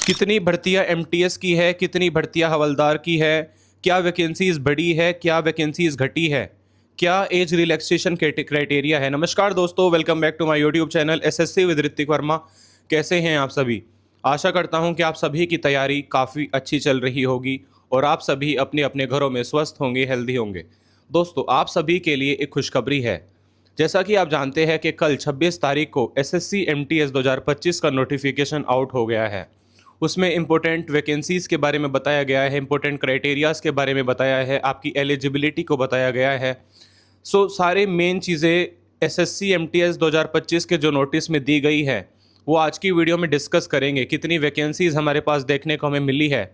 कितनी भर्तियां एमटीएस की है, कितनी भर्तियां हवलदार की है, क्या वैकेंसीज बढ़ी है, क्या वैकेंसीज घटी है, क्या एज रिलैक्सेशन क्राइटेरिया है। नमस्कार दोस्तों, welcome back to my YouTube channel SSC with Ritik Verma. कैसे हैं आप सभी? आशा करता हूं कि आप सभी की तैयारी काफ़ी अच्छी चल रही होगी और आप सभी अपने अपने घरों में स्वस्थ होंगे, हेल्दी होंगे। दोस्तों, आप सभी के लिए एक खुशखबरी है। जैसा कि आप जानते हैं कि कल 26 तारीख को एसएससी एमटीएस 2025 का नोटिफिकेशन आउट हो गया है। उसमें इंपॉर्टेंट वैकेंसीज़ के बारे में बताया गया है, इंपॉर्टेंट क्राइटेरियाज़ के बारे में बताया है, आपकी एलिजिबिलिटी को बताया गया है। सारे मेन चीज़ें एसएससी एमटीएस 2025 के जो नोटिस में दी गई है वो आज की वीडियो में डिस्कस करेंगे। कितनी वैकेंसीज़ हमारे पास देखने को हमें मिली है।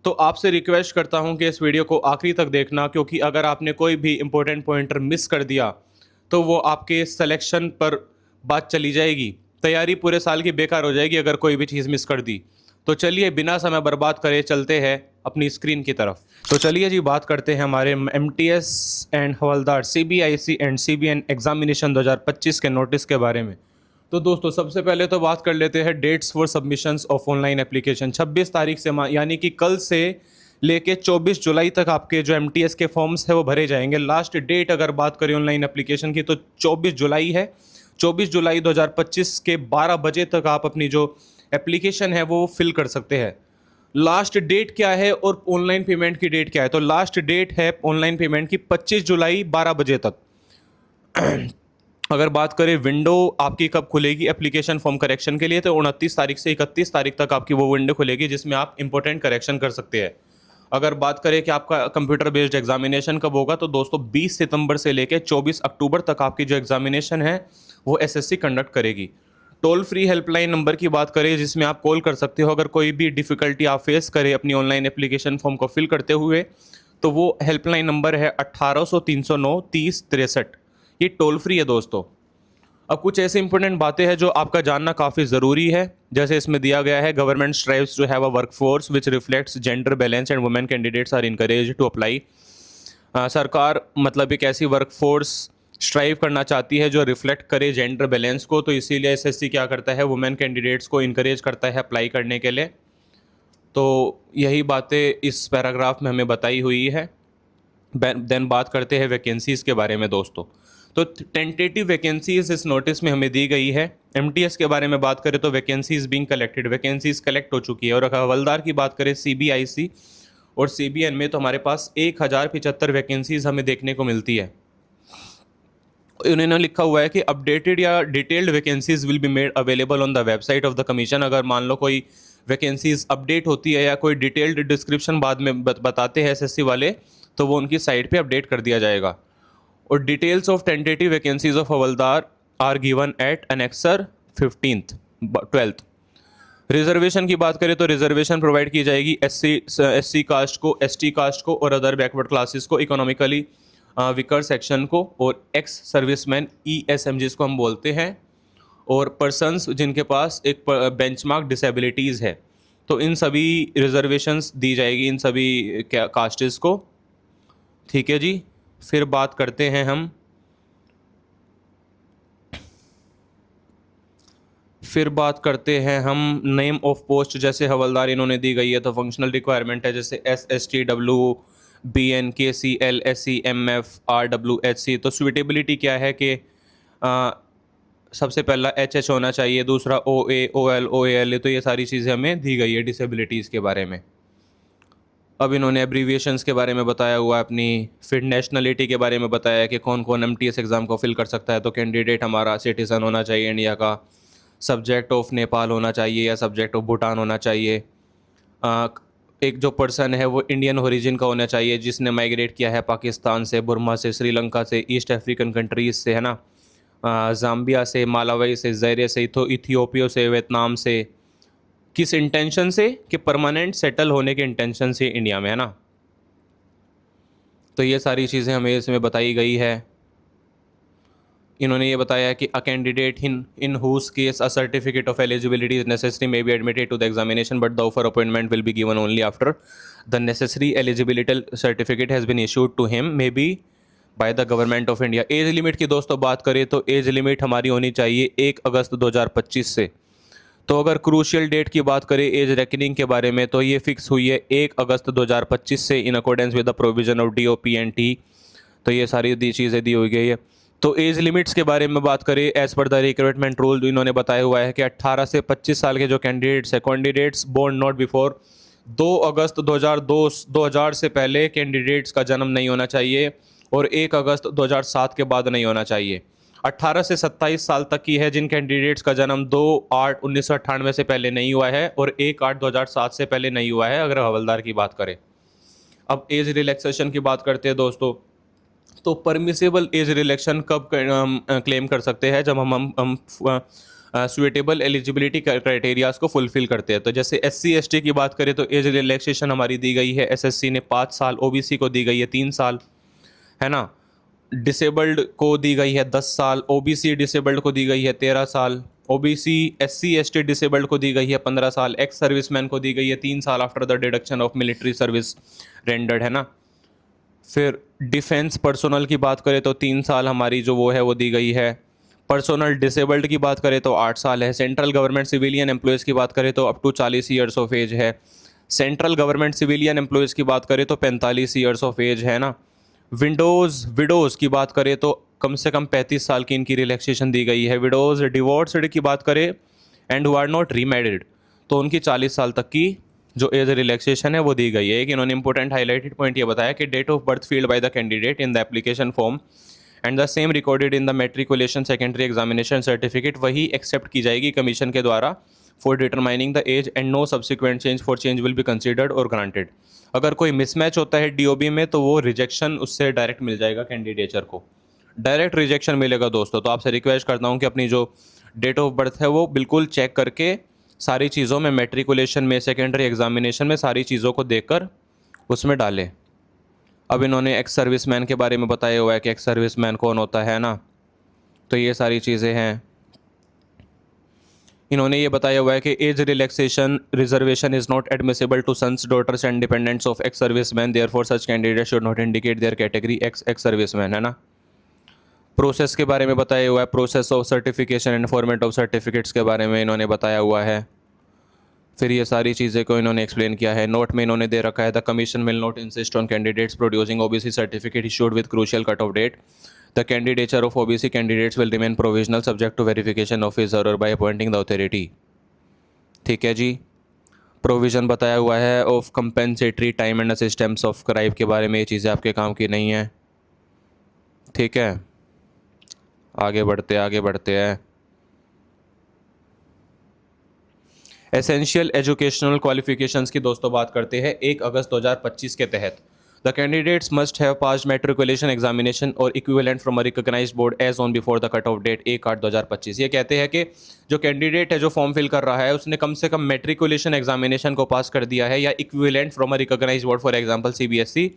तो आपसे रिक्वेस्ट करता हूं कि इस वीडियो को आखिरी तक देखना, क्योंकि अगर आपने कोई भी इंपॉर्टेंट पॉइंटर मिस कर दिया तो वो आपके सिलेक्शन पर बात चली जाएगी। तैयारी पूरे साल की बेकार हो जाएगी अगर कोई भी चीज़ मिस कर दी। तो चलिए बिना समय बर्बाद करे चलते हैं अपनी स्क्रीन की तरफ। तो चलिए जी, बात करते हैं हमारे MTS and havildar CBIC and CBN examination 2025 के नोटिस के बारे में। तो दोस्तों, सबसे पहले तो बात कर लेते हैं dates for submissions of online application. 26 तारीख से यानी कि कल से लेके 24 जुलाई तक आपके जो एमटीएस के फॉर्म्स है वो भरे जाएंगे। लास्ट डेट अगर बात करें ऑनलाइन एप्लीकेशन की तो 24 जुलाई है। 24 जुलाई 2025 के 12 बजे तक आप अपनी जो एप्लीकेशन है वो फिल कर सकते हैं। लास्ट डेट क्या है और ऑनलाइन पेमेंट की डेट क्या है? तो लास्ट डेट है ऑनलाइन पेमेंट की 25 जुलाई 12 बजे तक। अगर बात करें विंडो आपकी कब खुलेगी एप्लीकेशन फॉर्म करेक्शन के लिए, तो 29 तारीख से 31 तारीख तक आपकी वो विंडो खुलेगी जिसमें आप इंपॉर्टेंट करेक्शन कर सकते हैं। अगर बात करें कि आपका कंप्यूटर बेस्ड एग्जामिनेशन कब होगा, तो दोस्तों 20 सितंबर से लेकर 24 अक्टूबर तक आपकी जो एग्जामिनेशन है वो एसएससी कंडक्ट करेगी। टोल फ्री हेल्पलाइन नंबर की बात करें जिसमें आप कॉल कर सकते हो अगर कोई भी डिफ़िकल्टी आप फेस करें अपनी ऑनलाइन एप्लीकेशन फॉर्म को फिल करते हुए, तो वो हेल्पलाइन नंबर है 1800 309 30 63। ये टोल फ्री है दोस्तों। अब कुछ ऐसे इंपॉर्टेंट बातें हैं जो आपका जानना काफ़ी ज़रूरी है। जैसे इसमें दिया गया है, government strives to have a workforce which reflects gender balance and women candidates are encouraged to apply. सरकार मतलब एक ऐसी वर्कफोर्स स्ट्राइव करना चाहती है जो रिफ्लेक्ट करे जेंडर बैलेंस को, तो इसीलिए एसएससी क्या करता है, वुमेन कैंडिडेट्स को इनकरेज करता है अप्लाई करने के लिए। तो यही बातें इस पैराग्राफ में हमें बताई हुई है। देन बात करते हैं वैकेंसीज़ के बारे में दोस्तों। तो टेंटेटिव वैकेंसीज इस नोटिस में हमें दी गई है। एमटीएस के बारे में बात करें तो vacancies being collected, vacancies collect हो चुकी है। और अगर हवलदार की बात करें सीबीआईसी और सीबीएन में, तो हमारे पास 1075 वैकेंसीज हमें देखने को मिलती है। उन्होंने लिखा हुआ है कि अपडेटेड या detailed vacancies will be made available on the website of the commission. अगर मान लो कोई वैकेंसीज अपडेट होती है या कोई डिटेल्ड डिस्क्रिप्शन बाद में बताते हैं एसएससी वाले, तो वो उनकी साइट पे अपडेट कर दिया जाएगा। और details of tentative vacancies of havildar are given at annexure 15th 12th। Reservation की बात करें तो रिजर्वेशन प्रोवाइड की जाएगी एससी कास्ट को, एसटी कास्ट को और अदर बैकवर्ड क्लासेस को, इकोनॉमिकली विकर सेक्शन को और एक्स सर्विसमैन ईएसएम जिसको हम बोलते हैं, और पर्सन्स जिनके पास एक बेंचमार्क डिसेबिलिटीज़ है। तो इन सभी रिजर्वेशंस दी जाएगी इन सभी कास्टेस को। ठीक है जी। फिर बात करते हैं हम नेम ऑफ पोस्ट। जैसे हवलदार इन्होंने दी गई है तो फंक्शनल रिक्वायरमेंट है, जैसे SSTW BN KCL SEMF RWHC। तो सुइटेबिलिटी क्या है कि सबसे पहला HH होना चाहिए, दूसरा OA OL OAL। तो ये सारी चीज़ें हमें दी गई है डिसेबिलिटीज़ के बारे में। अब इन्होंने एब्रीविएशंस के बारे में बताया हुआ है अपनी। फिर नेशनलिटी के बारे में बताया है कि कौन कौन एमटीएस एग्ज़ाम को फिल कर सकता है। तो कैंडिडेट हमारा सिटीज़न होना चाहिए इंडिया का, सब्जेक्ट ऑफ नेपाल होना चाहिए या सब्जेक्ट ऑफ भूटान होना चाहिए। एक जो पर्सन है वो इंडियन ओरिजिन का होना चाहिए जिसने माइग्रेट किया है पाकिस्तान से, बुर्मा से, श्रीलंका से, ईस्ट अफ्रीकन कंट्रीज़ से, है ना, ज़ाम्बिया से, मालावी से, ज़ायरे से, तो इथियोपिया से, वियतनाम से। किस इंटेंशन से? कि परमानेंट सेटल होने के इंटेंशन से इंडिया में, है ना। तो ये सारी चीज़ें हमें इसमें बताई गई है। इन्होंने ये बताया है कि a candidate in whose case a certificate of eligibility is necessary may be admitted to the examination but the offer appointment will be given only after the necessary eligibility certificate has been issued to him may be by the government of India. Age limit की दोस्तों बात करें तो age limit हमारी होनी चाहिए 1 अगस्त 2025 से। तो अगर क्रूशियल डेट की बात करें एज रेकनिंग के बारे में, तो ये फिक्स हुई है 1 अगस्त 2025 से in accordance with the provision of DOP and T. तो ये सारी चीज़ें दी हुई गई है। तो एज लिमिट्स के बारे में बात करें, as per the recruitment rule इन्होंने बताया हुआ है कि 18 से 25 साल के जो कैंडिडेट्स हैं, कैंडिडेट्स बोर्न नॉट बिफोर 2 अगस्त 2000 से पहले कैंडिडेट्स का जन्म नहीं होना चाहिए और 1 अगस्त 2007 के बाद नहीं होना चाहिए। 18 से 27 साल तक की है जिन कैंडिडेट्स का जन्म 2/8/1998 से पहले नहीं हुआ है और 1/8/2007 से पहले नहीं हुआ है, अगर हवलदार की बात करें। अब एज रिलैक्सेशन की बात करते हैं दोस्तों, तो परमिसेबल एज रिलैक्सेशन कब क्लेम कर सकते हैं, जब हम सुटेबल एलिजिबिलिटी क्राइटेरियाज को फुलफिल करते हैं। तो जैसे SC ST की बात करें तो एज रिलैक्सेशन हमारी दी गई है, SSC ने 5 साल, OBC को दी गई है 3 साल, है ना। डिसेबल्ड को दी गई है 10 साल, OBC डिसेबल्ड को दी गई है 13 साल, OBC SC ST डिसेबल्ड को दी गई है 15 साल, एक्स सर्विसमैन को दी गई है 3 साल after the deduction of military service rendered, है ना। फिर डिफेंस पर्सोनल की बात करें तो 3 साल हमारी जो वो है वो दी गई है। पर्सोनल डिसेबल्ड की बात करें तो 8 साल है। सेंट्रल गवर्नमेंट सिविलियन एम्प्लॉयज़ की बात करें तो up to 40 years of age है। सेंट्रल गवर्नमेंट सिविलियन एम्प्लॉयज़ की बात करें तो 45 ईयर्स ऑफ एज है ना। विडोज़ की बात करें तो कम से कम 35 साल की इनकी रिलैक्सेशन दी गई है। विडोज़ डिवोर्स्ड की बात करें and who are not remarried तो उनकी 40 साल तक की जो एज रिलैक्सेशन है वो दी गई है। एक इन्होंने इंपॉर्टेंट हाईलाइटेड पॉइंट ये बताया कि date of birth filled by the candidate in the application form and the same recorded in the matriculation secondary examination certificate वही एक्सेप्ट की जाएगी कमीशन के द्वारा for determining the age and no subsequent change for change will be considered और granted. अगर कोई mismatch होता है DOB में तो वो रिजेक्शन उससे डायरेक्ट मिल जाएगा कैंडिडेचर को, डायरेक्ट रिजेक्शन मिलेगा दोस्तों। तो आपसे रिक्वेस्ट करता हूँ कि अपनी जो डेट ऑफ बर्थ है वो बिल्कुल चेक करके सारी चीज़ों में, मेट्रिकुलेशन में, सेकेंडरी एग्जामिनेशन में सारी चीज़ों को देखकर उसमें डालें। अब इन्होंने एक्स सर्विसमैन के बारे में बताया हुआ है कि एक्स सर्विसमैन कौन होता है ना, तो ये सारी चीज़ें हैं। इन्होंने ये बताया हुआ है कि age relaxation reservation is not admissible to sons daughters and dependents of ex serviceman, therefore such candidate should not indicate their category ex serviceman, है ना। प्रोसेस के बारे में बताया हुआ है, process of certification and format of certificates के बारे में इन्होंने बताया हुआ है। फिर ये सारी चीज़ें को इन्होंने एक्सप्लेन किया है। नोट में इन्होंने दे रखा है the commission will not insist on candidates producing OBC certificate issued with crucial cut off date. The candidature of OBC candidates will remain provisional subject to verification officer और बाय अपॉइंटिंग द अथॉरिटी। ठीक है जी। Provision बताया हुआ है of compensatory time and assistance of scribe के बारे में, ये चीज़ें आपके काम की नहीं है। ठीक है, आगे बढ़ते हैं। एसेंशियल एजुकेशनल क्वालिफिकेशंस की दोस्तों बात करते हैं 1 अगस्त 2025 के तहत। The candidates must have passed matriculation examination or equivalent from a recognised board as on before the cut off date 1/8/2025। ये कहते हैं कि जो कैंडिडेट है जो फॉर्म फिल कर रहा है उसने कम से कम मैट्रिकुलेशन एग्जामिनेशन को पास कर दिया है या equivalent from a recognised board, for example CBSE,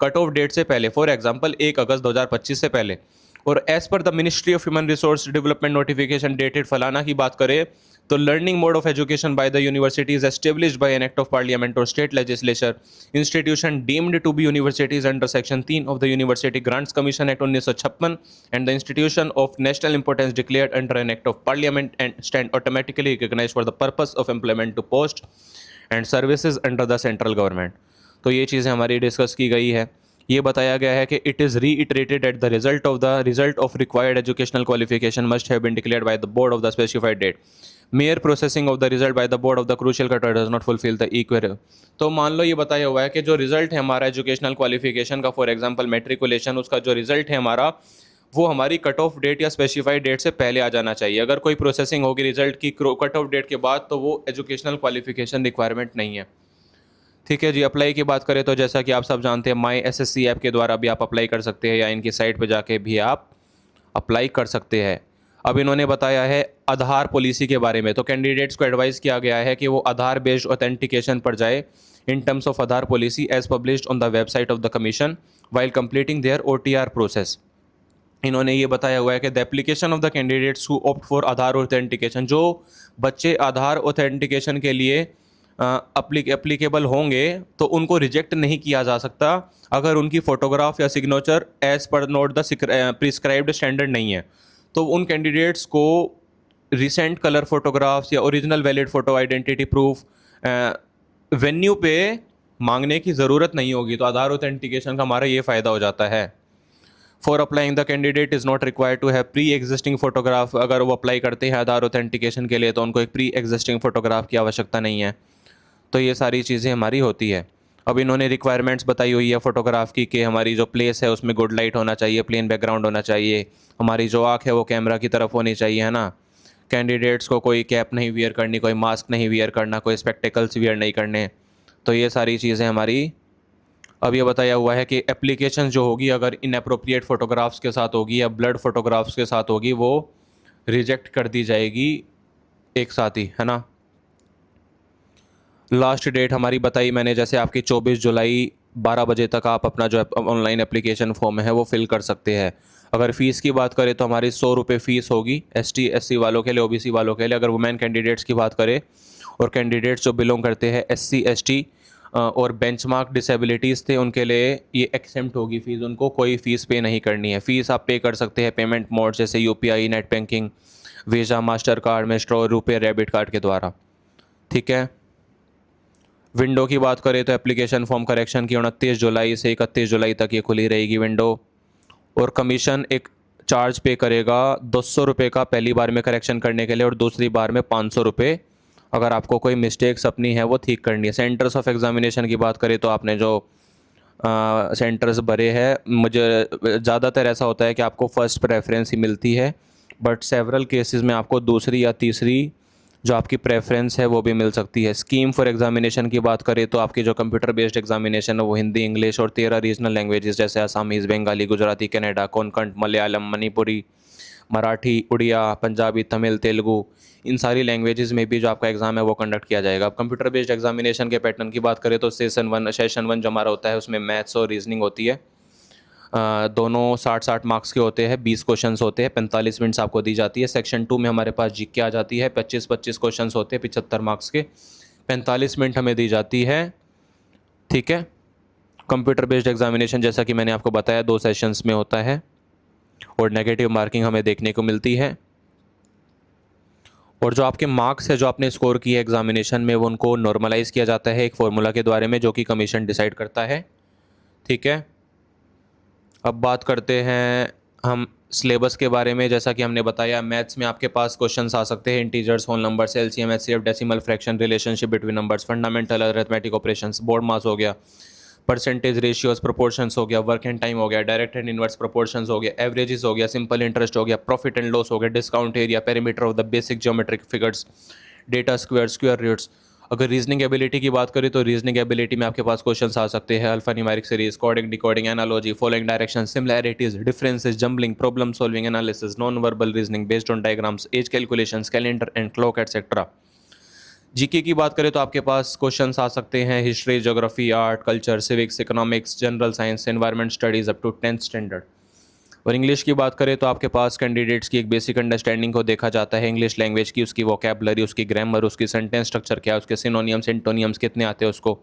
cut off date से पहले, फॉर एग्जांपल 1 अगस्त 2025 से पहले। और as per the ministry of human resource development notification dated फलाना की बात करें तो learning mode of education by the university is established by an act of parliament or state legislature institution deemed to be universities under section 3 of the university grants commission act 1956 and the institution of national importance declared under an act of parliament and stand automatically recognised for the purpose of employment to post and services under the central government. तो ये चीज़ें हमारी discuss की गई है। ये बताया गया है कि it is reiterated at the result of required educational qualification must have been declared by the board of the specified date. Mere processing of the result by the board of the crucial cutter does not fulfil the require. तो मान लो ये बताया हुआ है कि जो result है हमारा एजुकेशनल क्वालिफिकेशन का, फॉर एग्जांपल मैट्रिकुलेशन, उसका जो रिजल्ट है हमारा वो हमारी कट ऑफ डेट या स्पेसिफाइड डेट से पहले आ जाना चाहिए। अगर कोई प्रोसेसिंग होगी रिजल्ट की कट ऑफ डेट के बाद तो वो एजुकेशनल क्वालिफिकेशन रिक्वायरमेंट नहीं है। ठीक है जी। अप्लाई की बात करें तो जैसा कि आप सब जानते हैं माई SSC ऐप के द्वारा भी आप अप्लाई कर सकते हैं या इनकी साइट पर जाके भी आप अप्लाई कर सकते हैं। अब इन्होंने बताया है आधार पॉलिसी के बारे में। तो कैंडिडेट्स को एडवाइस किया गया है कि वो आधार बेस्ड ऑथेंटिकेशन पर जाए in terms of Aadhaar policy as published on the website of the commission while completing their OTR process. इन्होंने ये बताया हुआ है कि the application of the candidates who opt for Aadhaar authentication, जो बच्चे आधार ऑथेंटिकेशन के लिए एप्लीकेबल होंगे तो उनको रिजेक्ट नहीं किया जा सकता अगर उनकी फ़ोटोग्राफ या signature as per not the prescribed standard नहीं है। तो उन कैंडिडेट्स को recent colour photographs or original valid photo identity proof venue पे मांगने की ज़रूरत नहीं होगी। तो आधार ऑथेंटिकेशन का हमारा ये फ़ायदा हो जाता है। For applying the candidate is not required to have pre existing photograph. अगर वो अप्लाई करते हैं आधार ऑथेंटिकेशन के लिए तो उनको एक प्री एग्जिस्टिंग फोटोग्राफ की आवश्यकता नहीं है। तो ये सारी चीज़ें हमारी होती है। अब इन्होंने रिक्वायरमेंट्स बताई हुई है फ़ोटोग्राफ की कि हमारी जो प्लेस है उसमें गुड लाइट होना चाहिए, प्लेन बैकग्राउंड होना चाहिए, हमारी जो आँख है वो कैमरा की तरफ होनी चाहिए, है ना। कैंडिडेट्स को कोई कैप नहीं वियर करनी, कोई मास्क नहीं वियर करना, कोई स्पेक्टिकल्स वियर नहीं करने। तो ये सारी चीज़ें हमारी। अब ये बताया हुआ है कि एप्लीकेशन जो होगी अगर इनअप्रोप्रिएट फ़ोटोग्राफ्स के साथ होगी या ब्लड फ़ोटोग्राफ्स के साथ होगी वो रिजेक्ट कर दी जाएगी एक साथ ही, है ना। लास्ट डेट हमारी बताई मैंने, जैसे आपकी 24 जुलाई 12 बजे तक आप अपना जो ऑनलाइन एप्लीकेशन फॉर्म है वो फिल कर सकते हैं। अगर फ़ीस की बात करें तो हमारी 100 रुपये फ़ीस होगी ST SC वालों के लिए, OBC वालों के लिए। अगर वुमेन कैंडिडेट्स की बात करें और कैंडिडेट्स जो बिलोंग करते हैं SC ST और बेंचमार्क डिसेबिलिटीज़ थे उनके लिए ये एक्सेम्प्ट होगी फ़ीस, उनको कोई फ़ीस पे नहीं करनी है। फ़ीस आप पे कर सकते हैं पेमेंट मोड जैसे UPI, net banking, visa, master card, maestro, RuPay, debit card के द्वारा। ठीक है। विंडो की बात करें तो एप्लीकेशन फॉर्म करेक्शन की 29 जुलाई से 31 जुलाई तक ये खुली रहेगी विंडो। और कमीशन एक चार्ज पे करेगा 200 रुपये का पहली बार में करेक्शन करने के लिए और दूसरी बार में 500 रुपये अगर आपको कोई मिस्टेक्स अपनी है वो ठीक करनी है। सेंटर्स ऑफ एग्जामिनेशन की बात करें तो आपने जो सेंटर्स भरे हैं, मुझे ज़्यादातर ऐसा होता है कि आपको फ़र्स्ट प्रेफरेंस ही मिलती है, बट सेवरल केसेस में आपको दूसरी या तीसरी जो आपकी प्रेफरेंस है वो भी मिल सकती है। स्कीम फॉर एग्जामिनेशन की बात करें तो आपकी जो कंप्यूटर बेस्ड एग्जामिनेशन है वो हिंदी, इंग्लिश और 13 रीजनल लैंग्वेजेस जैसे आसामीज़, बंगाली, गुजराती, कन्नड़ा, कोंकण, मलयालम, मणिपुरी, मराठी, उड़िया, पंजाबी, तमिल, तेलुगु, इन सारी लैंग्वेजेस में भी जो आपका एग्ज़ाम है वो कंडक्ट किया जाएगा। अब कंप्यूटर बेस्ड एग्जामिनेशन के पैटर्न की बात करें तो सेशन वन जो हमारा होता है उसमें मैथ्स और रीजनिंग होती है। दोनों 60-60 मार्क्स के होते हैं, 20 क्वेश्चंस होते हैं, 45 मिनट्स आपको दी जाती है। सेक्शन 2 में हमारे पास जीके आ जाती है, 25-25 क्वेश्चंस होते हैं 75 मार्क्स के, 45 मिनट हमें दी जाती है। ठीक है। कंप्यूटर बेस्ड एग्जामिनेशन जैसा कि मैंने आपको बताया 2 सेशंस में होता है और नेगेटिव मार्किंग हमें देखने को मिलती है। और जो आपके मार्क्स है जो आपने स्कोर किए एग्जामिनेशन में वो उनको नॉर्मलाइज़ किया जाता है एक फार्मूला के द्वारा में जो कि कमीशन डिसाइड करता है। ठीक है। अब बात करते हैं हम सिलेबस के बारे में। जैसा कि हमने बताया मैथ्स में आपके पास क्वेश्चंस आ सकते हैं integers, whole numbers, LCM, HCF, decimal, fraction, relationship between numbers, fundamental arithmetic operations, bodmas हो गया, परसेंटेज रेशियोज, प्रोपोर्शंस हो गया, वर्क एंड टाइम हो गया, डायरेक्ट एंड इनवर्स प्रोपोर्शंस हो गया, एवरेजेस हो गया, सिंपल इंटरेस्ट हो गया, प्रॉफिट एंड लॉस हो गया, discount area, perimeter of the basic geometric figures, data square, square roots. अगर रीजनिंग एबिलिटी की बात करें तो रीजनिंग एबिलिटी में आपके पास क्वेश्चंस आ सकते हैं alpha numeric series, coding, decoding, analogy, following direction, similarities, differences, jumbling, problem solving, analysis, non verbal reasoning based on diagrams, age calculations, calendar and clock etcetera. GK की बात करें तो आपके पास क्वेश्चंस आ सकते हैं history, geography, art, culture, civics, economics, general science, environment studies up to 10th standard. और English की बात करें तो आपके पास कैंडिडेट्स की एक बेसिक अंडरस्टैंडिंग को देखा जाता है इंग्लिश लैंग्वेज की, उसकी वोकैबलरी, उसकी ग्रामर, उसकी सेंटेंस स्ट्रक्चर क्या है, उसके सिनोनियम्स, एंटोनियम्स कितने आते हैं उसको।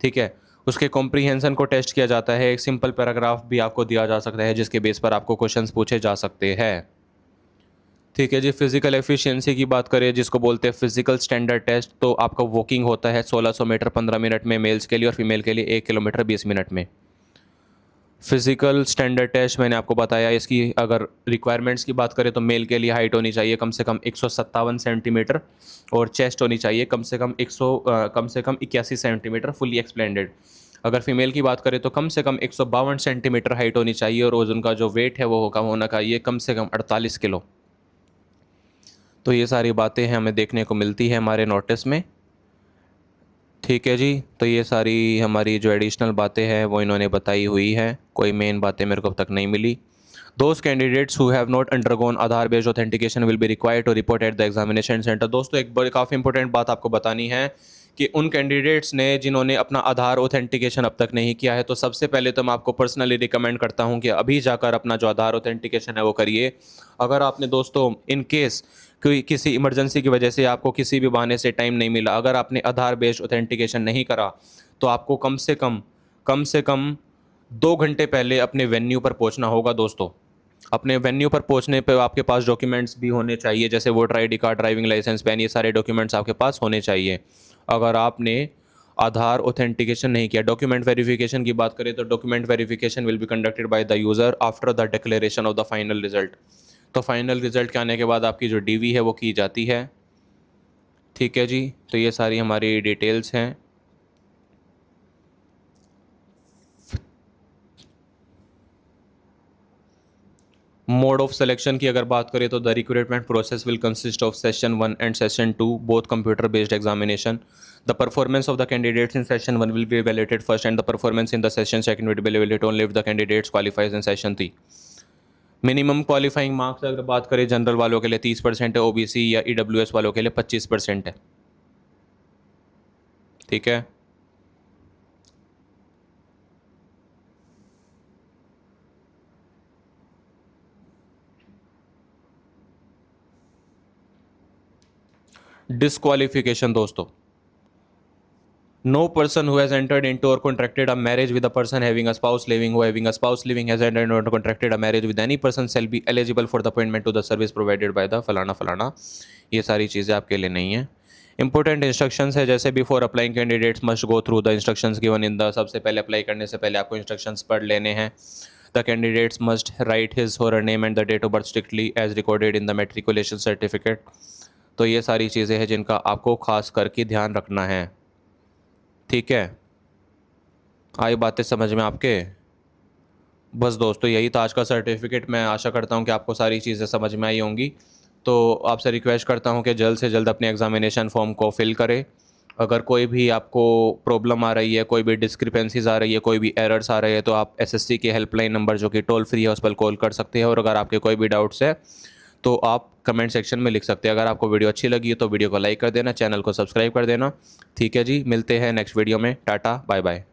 ठीक है। उसके कॉम्प्रीहेंशन को टेस्ट किया जाता है, एक सिंपल पैराग्राफ भी आपको दिया जा सकता है जिसके बेस पर आपको क्वेश्चंस पूछे जा सकते हैं। ठीक है जी। फिजिकल एफिशिएंसी की बात करें जिसको बोलते हैं फिजिकल स्टैंडर्ड टेस्ट, तो आपका वॉकिंग होता है 1600 मीटर 15 मिनट में मेल्स के लिए और फीमेल के लिए 1 किलोमीटर 20 मिनट में। फिजिकल स्टैंडर्ड टेस्ट मैंने आपको बताया। इसकी अगर रिक्वायरमेंट्स की बात करें तो मेल के लिए हाइट होनी चाहिए कम से कम 157 सेंटीमीटर और चेस्ट होनी चाहिए कम से कम 81 सेंटीमीटर फुली एक्सप्लेंडेड। अगर फीमेल की बात करें तो कम से कम 152 सेंटीमीटर हाइट होनी चाहिए और उनका जो वेट है वो कम होना चाहिए कम से कम 48 किलो। तो ये सारी बातें हैं हमें देखने को मिलती है हमारे नोटिस में। ठीक है जी। तो ये सारी हमारी जो एडिशनल बातें हैं वो इन्होंने बताई हुई है, कोई मेन बातें मेरे को अब तक नहीं मिली। Those candidates who have not undergone Aadhaar based authentication will be required to report at the examination centre. दोस्तों एक बड़ी काफ़ी इंपॉर्टेंट बात आपको बतानी है कि उन कैंडिडेट्स ने जिन्होंने अपना आधार ऑथेंटिकेशन अब तक नहीं किया है तो सबसे पहले तो मैं आपको पर्सनली रिकमेंड करता हूं कि अभी जाकर अपना जो आधार ऑथेंटिकेशन है वो करिए। अगर आपने दोस्तों इन केस कोई किसी इमरजेंसी की वजह से आपको किसी भी बहाने से टाइम नहीं मिला, अगर आपने आधार बेस्ड ऑथेंटिकेशन नहीं करा तो आपको कम से कम 2 घंटे पहले अपने वेन्यू पर पहुंचना होगा दोस्तों। अपने वेन्यू पर पहुंचने पे आपके पास डॉक्यूमेंट्स भी होने चाहिए, जैसे voter ID card, driving licence, PAN, ये सारे डॉक्यूमेंट्स आपके पास होने चाहिए। अगर आपने आधार ऑथेंटिकेशन नहीं किया, डॉक्यूमेंट वेरिफिकेशन की बात करें तो document verification will be conducted by the user after the declaration of the final result. तो फाइनल रिजल्ट के आने के बाद आपकी जो डीवी है वो की जाती है। ठीक है जी, तो ये सारी हमारी डिटेल्स हैं। मोड ऑफ सिलेक्शन की अगर बात करें तो the recruitment process will consist of session 1 and session 2 both computer based examination. The performance of the candidates in session 1 will be evaluated first and the performance in the session second will be evaluated only if the candidates qualifies in session 3। Minimum qualifying marks अगर बात करें general वालों के लिए 30% है, OBC या EWS वालों के लिए 25% है। ठीक है, डिस्क्वालिफिकेशन दोस्तों, no person who has entered into or contracted a marriage with a person having a spouse living, who having a spouse living has entered or contracted a marriage with any person shall be eligible for the appointment to the service provided by the फलाना फलाना। ये सारी चीज़ें आपके लिए नहीं है। Important instructions है, जैसे before applying candidates must go through the instructions given in the, सबसे पहले अप्लाई करने से पहले आपको इंस्ट्रक्शंस पढ़ लेने हैं। The candidates must write his or name and the date of birth strictly as recorded in the matriculation certificate. तो ये सारी चीज़ें हैं जिनका आपको खास करके ध्यान रखना है। ठीक है, आई बातें समझ में आपके? बस दोस्तों यही था आज का सर्टिफिकेट। मैं आशा करता हूँ कि आपको सारी चीज़ें समझ में आई होंगी। तो आपसे रिक्वेस्ट करता हूँ कि जल्द से जल्द अपने एग्ज़ामिनेशन फॉर्म को फिल करें। अगर कोई भी आपको प्रॉब्लम आ रही है, कोई भी डिस्क्रिपेंसीज आ रही है, कोई भी एरर्स आ रहे हैं, तो आप एसएससी के हेल्पलाइन नंबर जो कि टोल फ्री है उस पर कॉल कर सकते हैं। और अगर आपके कोई भी डाउट्स है तो आप कमेंट सेक्शन में लिख सकते हैं। अगर आपको वीडियो अच्छी लगी तो वीडियो को लाइक कर देना, चैनल को सब्सक्राइब कर देना। ठीक है जी, मिलते हैं नेक्स्ट वीडियो में। Tata bye bye.